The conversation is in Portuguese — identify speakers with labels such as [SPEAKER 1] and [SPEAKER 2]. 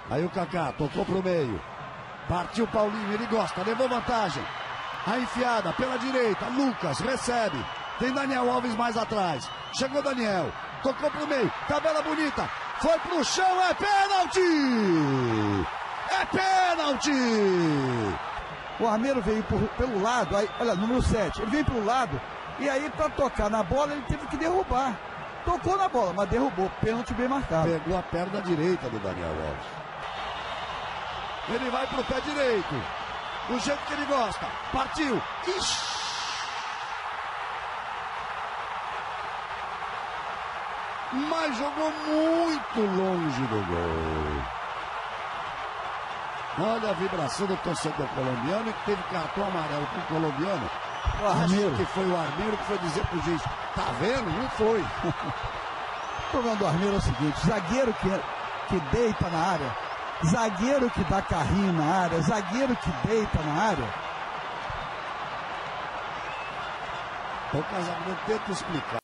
[SPEAKER 1] Aí o Kaká tocou pro meio. Partiu Paulinho, ele gosta, levou vantagem. A enfiada pela direita, Lucas recebe. Tem Daniel Alves mais atrás. Chegou Daniel, tocou pro meio, tabela bonita. Foi pro chão, é pênalti! É pênalti!
[SPEAKER 2] O Armeiro veio pelo lado, aí, olha, número 7, ele veio pelo lado, e aí para tocar na bola ele teve que derrubar. Tocou na bola, mas derrubou, pênalti bem marcado.
[SPEAKER 1] Pegou a perna direita do Daniel Alves. Ele vai pro pé direito, do jeito que ele gosta, partiu, ixi! Mas jogou muito longe do gol. Olha a vibração do torcedor colombiano, que teve cartão amarelo pro colombiano. Acho que foi o Armeiro que foi dizer pro juiz: tá vendo? Não foi.
[SPEAKER 2] O problema do Armeiro é o seguinte: zagueiro que deita na área, zagueiro que dá carrinho na área, zagueiro que deita na área.
[SPEAKER 1] O Casagrande tenta explicar.